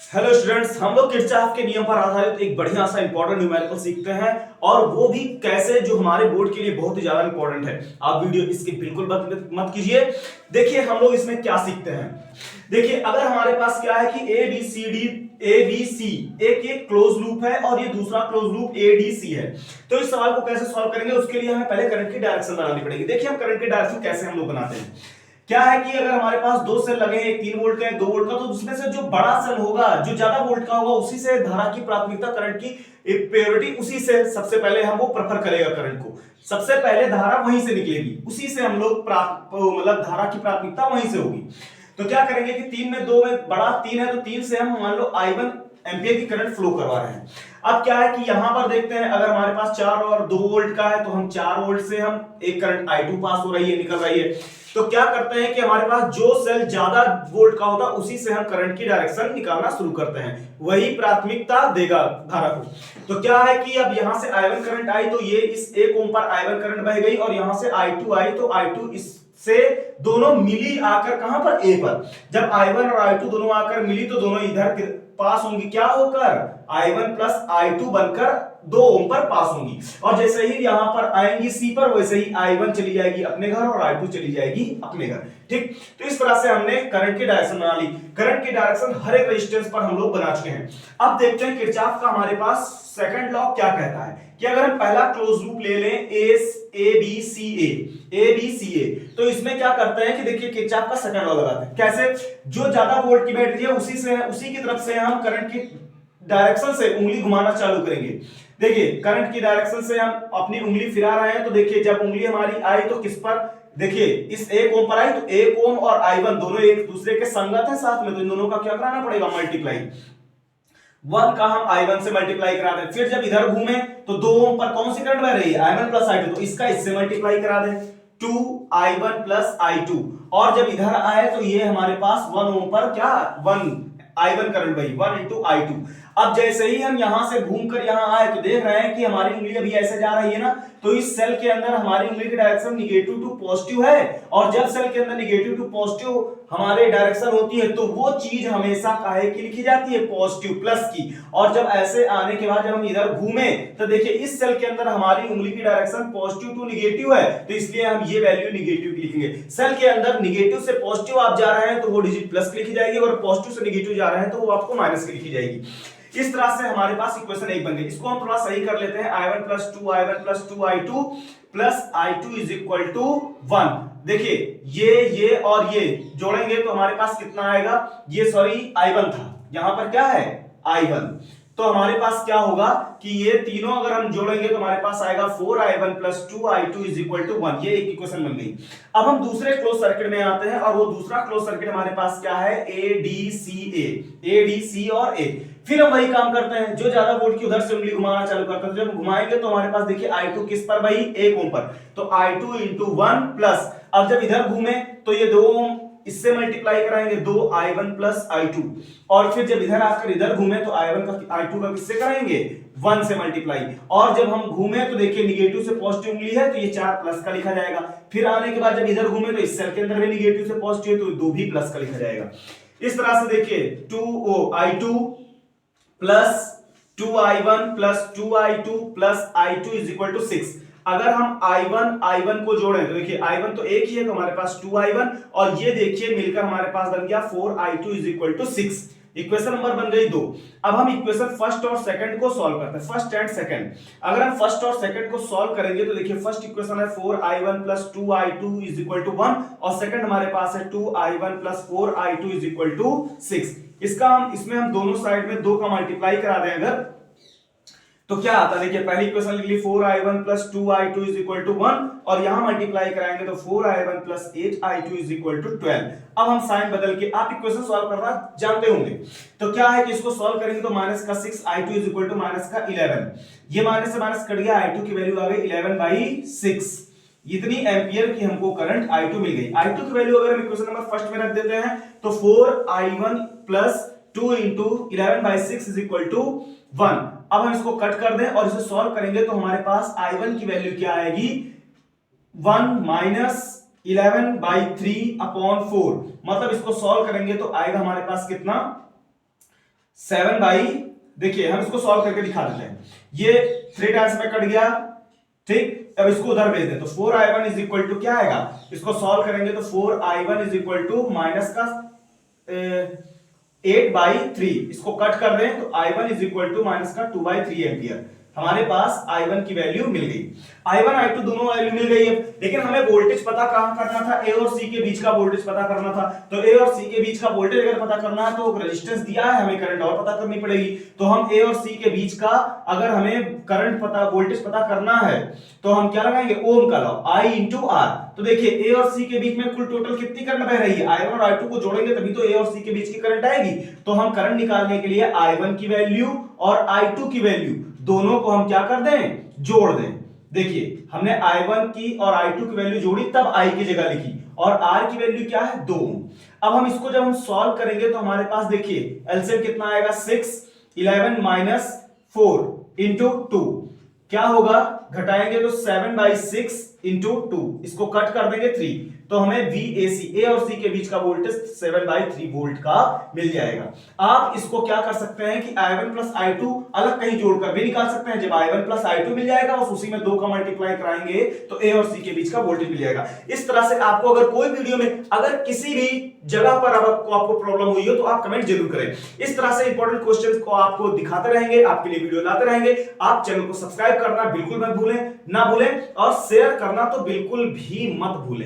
Hello students, हम लोग Kirchhoff के नियम पर आधारित एक बढ़िया सा इंपॉर्टेंट न्यूमेरिकल सीखते हैं और वो भी कैसे, जो हमारे बोर्ड के लिए बहुत ही ज्यादा इंपॉर्टेंट है। आप वीडियो इसकी बिल्कुल मत कीजिए। देखिए हम लोग इसमें क्या सीखते हैं। देखिए अगर हमारे पास क्या है कि ए बी सी एक क्लोज लूप है और ये दूसरा close loop A D C है, तो इस सवाल को कैसे सॉल्व करेंगे उसके लिए हमें पहले करंट की डायरेक्शन बनानी पड़ेगी। देखिए हम करंट की डायरेक्शन कैसे हम लोग बनाते हैं। क्या है कि अगर हमारे पास दो सेल लगे हैं, एक 3 वोल्ट का एक 2 वोल्ट का, तो उसमें से जो बड़ा सेल होगा, जो ज्यादा वोल्ट का होगा, उसी से धारा की प्राथमिकता, करंट की प्रायोरिटी उसी से सबसे पहले हम वो प्रेफर करेगा। करंट को सबसे पहले धारा वहीं से निकलेगी, उसी से हम लोग मतलब धारा की प्राथमिकता वहीं से होगी। तो क्या करेंगे कि 3 में 2 में बड़ा 3 है, तो 3 से हम मान लो I1 एम्पियर की करंट फ्लो करवा रहे हैं। अब क्या है कि यहां पर देखते हैं, अगर हमारे पास 4 और 2 वोल्ट का है तो हम 4 वोल्ट से हम एक करंट I2 पास हो रही है, निकल रही है। तो क्या करते हैं कि हमारे पास जो सेल ज्यादा वोल्ट का होगा उसी से हम करंट की डायरेक्शन निकालना शुरू करते हैं, वही प्राथमिकता देगा धारा को। तो क्या है कि अब यहां से I1 करंट आई तो ये इस 1 ओम पर I1 करंट बह गई, और यहां से I2 आई तो I2 इससे दोनों मिली आकर कहां पर A पर। जब I1 और I2 दोनों आकर मिली तो दोनों इधर पास होंगी, क्या होकर I1 प्लस I2 बनकर 2 ओम पर पास होंगी। और जैसे ही यहां पर आएंगी C पर, वैसे ही I1 चली जाएगी अपने घर और I2 चली जाएगी अपने घर। ठीक, तो इस तरह से हमने करंट की डायरेक्शन बना ली। करंट की डायरेक्शन हर एक रेजिस्टेंस पर हम लोग बना चुके हैं। अब देखते हैं किरचॉफ का हमारे पास सेकंड लॉ क्या कहता है कि अगर हम पहला क्लोज लूप ले लें ए बी सी ए, तो इसमें क्या करते हैं कि देखिए किरचॉफ का सेकंड लॉ लगाते हैं। कैसे? जो ज्यादा वोल्ट की बैटरी है उसी की तरफ से हम करंट की डायरेक्शन से उंगली घुमाना चालू करेंगे। देखिए करंट की डायरेक्शन से हम अपनी उंगली फिरा रहे हैं, तो देखिए जब उंगली हमारी आई तो किस पर, देखिए इस 1 ओम पर आई, तो 1 ओम और I1 दोनों एक दूसरे के संगत है साथ में, तो इन दोनों का क्या कराना पड़ेगा, मल्टीप्लाई। 1 का हम I1 से मल्टीप्लाई करा दें। फिर जब इधर घूमे तो 2 ओम पर कौन सी करंट बह रही है, I1 प्लस I2, तो इसका इससे मल्टीप्लाई करा दें, 2I1 प्लस I2। और जब इधर आए तो ये हमारे पास 1 ओम पर क्या, 1 I1 करंट बही, 1 इंटू I2। अब जैसे ही हम यहां से घूमकर यहां आए तो देख रहे हैं कि हमारी उंगली अभी ऐसे जा रही है ना, तो इस सेल के अंदर हमारी उंगली की डायरेक्शन निगेटिव टू पॉजिटिव है। और जब सेल के अंदर निगेटिव टू पॉजिटिव हमारे डायरेक्शन होती है तो वो चीज हमेशा काहे की लिखी जाती है, पॉजिटिव प्लस की। और जब ऐसे आने के बाद जब हम इधर घूमे तो देखिए इस सेल के अंदर हमारी उंगली की डायरेक्शन पॉजिटिव टू निगेटिव है, तो इसलिए हम ये वैल्यू निगेटिव की लिखेंगे। सेल के अंदर निगेटिव से पॉजिटिव आप जा रहे हैं तो वो डिजिट प्लस की लिखी जाएगी, और पॉजिटिव से निगेटिव जा रहे हैं तो वो आपको माइनस की लिखी जाएगी। इस तरह से हमारे पास इक्वेशन 1 बन गई। इसको हम थोड़ा सही कर लेते हैं, I1 plus 2I1 plus 2I2 plus I2 is equal to 1। देखिए ये और ये जोड़ेंगे तो हमारे पास कितना आएगा, ये सॉरी I1 था, यहां पर क्या है I1, तो हमारे पास क्या होगा कि ये तीनों अगर हम जोड़ेंगे तो हमारे पास आएगा 4I1 plus 2I2 is equal to 1। ये एक इक्वेशन बन गई। अब हम दूसरे क्लोज सर्किट में आते हैं, और वो दूसरा क्लोज सर्किट हमारे पास क्या है, ADC और A। फिर हम वही काम करते हैं, जो ज्यादा वोल्ट की उधर से उंगली घुमाना चालू करते हैं। जब घुमाएंगे तो हमारे पास देखिए I2 किस पर भाई, 1 ओम पर, तो I2 इंटू 1 प्लस, अब जब इधर घूमे तो ये 2 ओम इससे मल्टीप्लाई कराएंगे, 2I1 प्लस I2। और फिर जब इधर आकर इधर घूमे तो I1 का I2 का किससे कराएंगे, 1 से मल्टीप्लाई। और जब हम घूमे तो देखिए निगेटिव से पॉजिटिव उंगली है तो ये 4 प्लस का लिखा जाएगा। फिर आने के बाद जब इधर घूमे तो इस सेल के अंदर भी निगेटिव से पॉजिटिव है तो 2 भी प्लस का लिखा जाएगा। इस तरह से देखिए I2 plus 2I1 plus 2I2 plus I2 is equal to 6। अगर हम I1 को जोड़ें तो देखिए I1 तो एक ही है तो हमारे पास 2I1, और ये देखिए मिलकर हमारे पास बन गया 4I2 is equal to 6। Equation number बन गई 2। अब हम इक्वेशन फर्स्ट और सेकंड को सॉल्व करते हैं, फर्स्ट एंड सेकंड। अगर हम फर्स्ट और सेकंड को सॉल्व करेंगे तो देखिए फर्स्ट इक्वेशन है 4I1 plus 2I2 is equal to 1, और सेकंड हमारे पास है 2I1 plus 4I2 is equal to 6। इसमें हम दोनों साइड में 2 का मल्टीप्लाई करा दें अगर, तो क्या आता है, देखिए पहली इक्वेशन लिख ली 4I1 plus 2I2 is equal to 1, और यहां मल्टीप्लाई कराएंगे तो 4I1 plus 8I2 is equal to 12। अब हम साइन बदल के, आप इक्वेशन सॉल्व करना जानते होंगे, तो क्या है कि इसको सॉल्व करेंगे तो माइनस का 6I2 is equal to minus का 11, ये माइनस से माइनस कट गया, I2 की वैल्यू आ गई 11/6। इतनी एम्पियर की हमको करंट I2 मिल गई। I2 की वैल्यू अगर हम इक्वेशन नंबर फर्स्ट में रख देते हैं तो 4I1 plus 2 into 11/6 is equal to 1। अब हम इसको कट कर दें और इसे सॉल्व करेंगे तो हमारे पास I1 की वैल्यू क्या आएगी, 1 माइनस 11/3 अपॉन 4। मतलब इसको सॉल्व करेंगे तो आएगा हमारे पास कितना, 7 बाई, देखिए हम इसको सॉल्व करके दिखा देते हैं। ये 3 टाइम्स में कट गया, ठीक। अब इसको उधर भेज दें तो 4i1 इज इक्वल टू क्या आएगा, इसको सॉल्व करेंगे तो 4i1 is equal to minus का 8/3, इसको कट कर दें तो i1 is equal to minus का 2/3 एम्पियर। हमारे पास i1 की वैल्यू मिल गई, i1 i2 दोनों वैल्यू मिल गई है। लेकिन हमें वोल्टेज पता कहां करना था, a और c के बीच का वोल्टेज पता करना था। तो a और c के बीच का वोल्टेज अगर पता करना है तो रेजिस्टेंस दिया है, हमें करंट और पता करनी पड़ेगी। तो हम a और c के बीच का अगर हमें करंट पता, वोल्टेज पता करना है तो हम क्या लगाएंगे, ओम का लॉ, I इंटू R। तो देखिए a और c के बीच में कुल टोटल कितनी करंट बह रही है, i1 और i2 को जोड़ेंगे तभी तो a और c के बीच की करंट आएगी। तो हम करंट निकालने के लिए i1 की वैल्यू और i2 की वैल्यू दोनों को हम क्या कर दें, जोड़ दें। देखिए हमने i1 की और i2 की वैल्यू जोड़ी तब I की जगह लिखी, और R की वैल्यू क्या है, 2। अब हम इसको जब हम सॉल्व करेंगे तो हमारे पास देखिए एलसीएम कितना आएगा, 6 11 माइनस 4 इंटू 2 क्या होगा, घटाएंगे तो 7/6 इंटू 2, इसको कट कर देंगे 3, तो हमें VAC, A और C के बीच का वोल्टेज 7/3 वोल्ट का मिल जाएगा। आप इसको क्या कर सकते हैं कि i1 प्लस i2 अलग कहीं जोड़कर भी निकाल सकते हैं। जब i1 प्लस i2 मिल जाएगा और उसी में 2 का मल्टीप्लाई कराएंगे तो A और C के बीच का वोल्टेज मिल जाएगा। इस तरह से आपको अगर कोई वीडियो में अगर किसी भी जगह पर आपको प्रॉब्लम हुई हो तो आप कमेंट जरूर करें। इस तरह से इंपॉर्टेंट क्वेश्चंस को आपको दिखाते रहेंगे, आपके लिए वीडियो लाते रहेंगे। आप चैनल को सब्सक्राइब करना बिल्कुल मत भूलें, ना भूलें, और शेयर करना तो बिल्कुल भी मत भूलें।